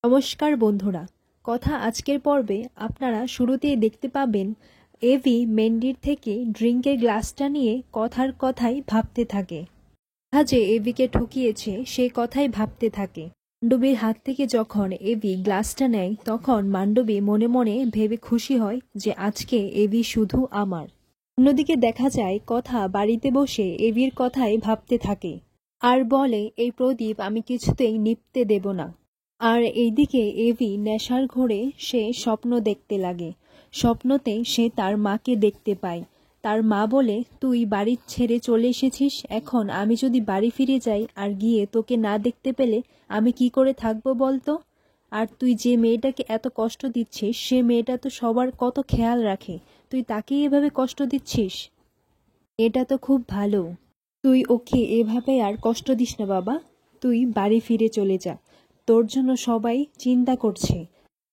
নমস্কার বন্ধুরা, কথা আজকের পর্বে আপনারা শুরুতেই দেখতে পাবেন এভি মেন্ডির থেকে ড্রিঙ্কের গ্লাসটা নিয়ে কথার কথাই ভাবতে থাকে। যে এভিকে ঠকিয়েছে সেই কথাই ভাবতে থাকে। মান্ডবীর হাত থেকে যখন এভি গ্লাসটা নেয় তখন মান্ডবী মনে মনে ভেবে খুশি হয় যে আজকে এভি শুধু আমার। অন্যদিকে দেখা যায় কথা বাড়িতে বসে এভির কথাই ভাবতে থাকে আর বলে, এই প্রদীপ আমি কিছুতেই নিভতে দেব না। আর এইদিকে এভি নেশার ঘোরে সে স্বপ্ন দেখতে লাগে। স্বপ্নতে সে তার মাকে দেখতে পায়। তার মা বলে, তুই বাড়ি ছেড়ে চলে এসেছিস, এখন আমি যদি বাড়ি ফিরে যাই আর গিয়ে তোকে না দেখতে পেলে আমি কি করে থাকবো বলতো? আর তুই যে মেয়েটাকে এত কষ্ট দিচ্ছিস সে মেয়েটা তো সবার কত খেয়াল রাখে, তুই তাকেই এভাবে কষ্ট দিচ্ছিস। এটা তো খুব ভালো, তুই ওকে এভাবে আর কষ্ট দিস না বাবা, তুই বাড়ি ফিরে চলে যা, তোর জন্য সবাই চিন্তা করছে।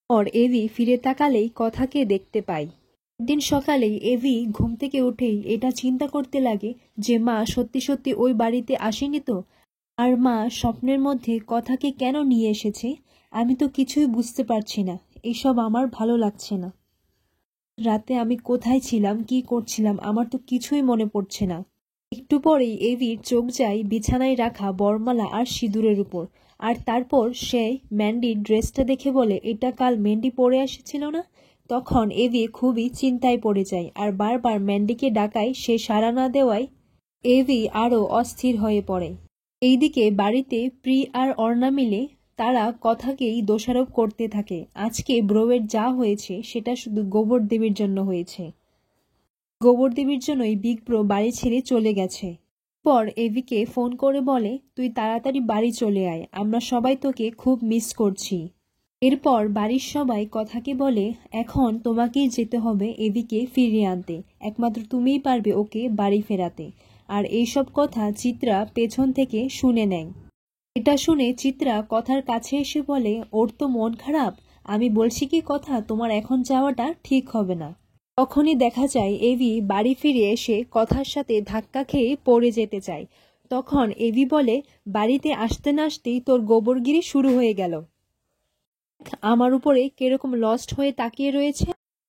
আর এভি ফিরে তাকালেই কথাকে দেখতে পায়। একদিন সকালেই এভি ঘুম থেকে উঠেই এটা চিন্তা করতে লাগে যে মা সত্যি সত্যি ওই বাড়িতে আসেনি তো, আর মা স্বপ্নের মধ্যে কথাকে কেন নিয়ে এসেছে, আমি তো কিছুই বুঝতে পারছি না। এসব আমার ভালো লাগছে না। রাতে আমি কোথায় ছিলাম, কি করছিলাম, আমার তো কিছুই মনে পড়ছে না। একটু পরেই এভির চোখ যায় বিছানায় রাখা বরমালা আর সিঁদুরের উপর, আর তারপর সে ম্যান্ডির ড্রেসটা দেখে বলে, এটা কাল ম্যান্ডি পরে এসেছিল না? তখন এভি খুবই চিন্তায় পড়ে যায় আর বারবার ম্যান্ডিকে ডাকায় সে সাড়া না দেওয়ায় এভি আরও অস্থির হয়ে পড়ে। এইদিকে বাড়িতে প্রি আর অর্ণা মিলে তারা কথাকেই দোষারোপ করতে থাকে। আজকে ব্রোয়ের যা হয়েছে সেটা শুধু গোবর দেবীর জন্য হয়েছে। গোবর দেবীর জন্যই বিগ ব্রো বাড়ি ছেড়ে চলে গেছে। পর এভিকে ফোন করে বলে, তুই তাড়াতাড়ি বাড়ি চলে আয়, আমরা সবাই তোকে খুব মিস করছি। এরপর বাড়ির সবাই কথাকে বলে, এখন তোমাকেই যেতে হবে এভিকে ফিরিয়ে আনতে, একমাত্র তুমিই পারবে ওকে বাড়ি ফেরাতে। আর এইসব কথা চিত্রা পেছন থেকে শুনে নেয়। এটা শুনে চিত্রা কথার কাছে এসে বলে, ওর তো মন খারাপ, আমি বলছি কি কথা, তোমার এখন যাওয়াটা ঠিক হবে না। তখনই দেখা যায় এভি বাড়ি ফিরে এসে কথার সাথে ধাক্কা খেয়ে পড়ে যেতে চায়। তখন এভি বলে, বাড়িতে আসতে না আসতেই তোর গোবরগিরি শুরু হয়ে গেল, আমার উপরে কিরকম লস্ট হয়ে তাকিয়ে রয়েছে।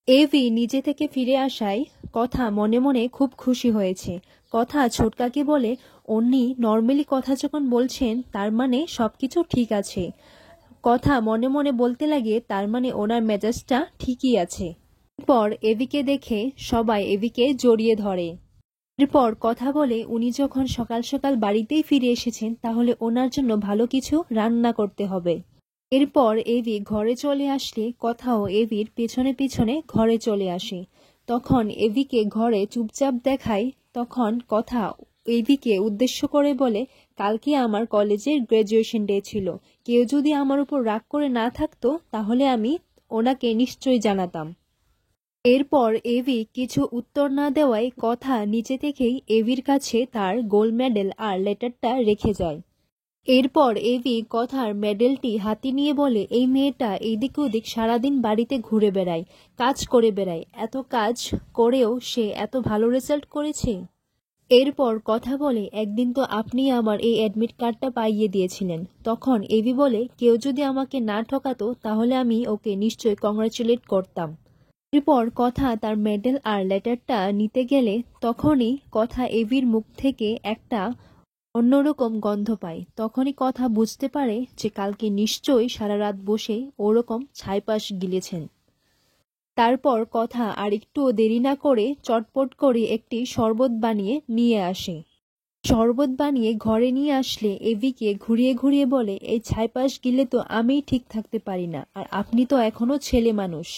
এভি নিজে থেকে ফিরে আসায় কথা মনে মনে খুব খুশি হয়েছে। কথা ছোটকাকে বলে, উনি নর্মালি কথা যখন বলছেন তার মানে সবকিছু ঠিক আছে। কথা মনে মনে বলতে লাগে, তার মানে ওনার মেজাজটা ঠিকই আছে। এরপর এভিকে দেখে সবাই এভিকে জড়িয়ে ধরে। এরপর কথা বলে, উনি যখন সকাল সকাল বাড়িতেই ফিরে এসেছেন তাহলে ওনার জন্য ভালো কিছু রান্না করতে হবে। এরপর এভি ঘরে চলে আসলে কথাও এভির পেছনে পেছনে ঘরে চলে আসে। তখন এভিকে ঘরে চুপচাপ দেখায়। তখন কথা এভিকে উদ্দেশ্য করে বলে, কালকে আমার কলেজের গ্র্যাজুয়েশন ডে ছিল, কেউ যদি আমার উপর রাগ করে না থাকতো তাহলে আমি ওনাকে নিশ্চয়ই জানাতাম। এরপর এভি কিছু উত্তর না দেওয়ায় কথা নিচে থেকেই এভির কাছে তার গোল্ড মেডেল আর লেটারটা রেখে যায়। এরপর এভি কথার মেডেলটি হাতে নিয়ে বলে, এই মেয়েটা এইদিক ওদিক সারাদিন বাড়িতে ঘুরে বেড়ায়, কাজ করে বেড়ায়, এত কাজ করেও সে এত ভালো রেজাল্ট করেছে। এরপর কথা বলে, একদিন তো আপনি আমার এই অ্যাডমিট কার্ডটা পাইয়ে দিয়েছিলেন। তখন এভি বলে, কেউ যদি আমাকে না ঠকাতো তাহলে আমি ওকে নিশ্চয়ই কংগ্রাচুলেট করতাম। এরপর কথা তার মেডেল আর লেটারটা নিতে গেলে তখনই কথা এভির মুখ থেকে একটা অন্যরকম গন্ধ পায়। তখনই কথা বুঝতে পারে যে কালকে নিশ্চয়ই সারা রাত বসে ওরকম ছাইপাশ গিলেছেন। তারপর কথা আর একটুও দেরি না করে চটপট করে একটি শরবত বানিয়ে নিয়ে আসে। শরবত বানিয়ে ঘরে নিয়ে আসলে এভিকে ঘুরিয়ে ঘুরিয়ে বলে, এই ছাইপাশ গিলে তো আমিই ঠিক থাকতে পারি না, আর আপনি তো এখনো ছেলে মানুষ।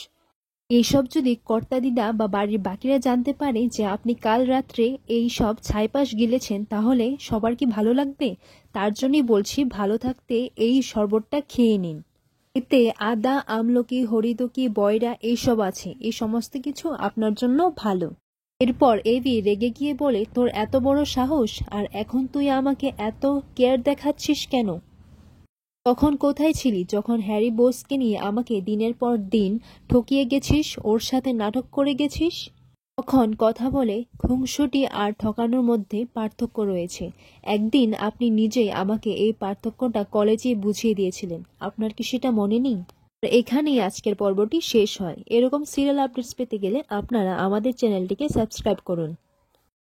এইসব যদি কর্তাদিদা বা বাড়ির বাকিরা জানতে পারে যে আপনি কাল রাত্রে এই সব ছাইপাশ গিলেছেন তাহলে সবার কি ভালো লাগবে? তার জন্যই বলছি, ভালো থাকতে এই শরবতটা খেয়ে নিন। এতে আদা, আমলকি, হরিতকি, বয়রা এইসব আছে, এই সমস্ত কিছু আপনার জন্য ভালো। এরপর এভি রেগে গিয়ে বলে, তোর এত বড় সাহস, আর এখন তুই আমাকে এত কেয়ার দেখাচ্ছিস কেন? তখন কোথায় ছিলি যখন হ্যারি বোসকে নিয়ে আমাকে দিনের পর দিন ঠকিয়ে গেছিস, ওর সাথে নাটক করে গেছিস? তখন কথা বলে খুনসুটি আর ঠকানোর মধ্যে পার্থক্য রয়েছে। একদিন আপনি নিজেই আমাকে এই পার্থক্যটা কলেজে বুঝিয়ে দিয়েছিলেন। আপনার কি সেটা মনে নেই? এখানেই আজকের পর্বটি শেষ হয়। এরকম সিরিয়াল আপডেটস পেতে গেলে আপনারা আমাদের চ্যানেলটিকে সাবস্ক্রাইব করুন।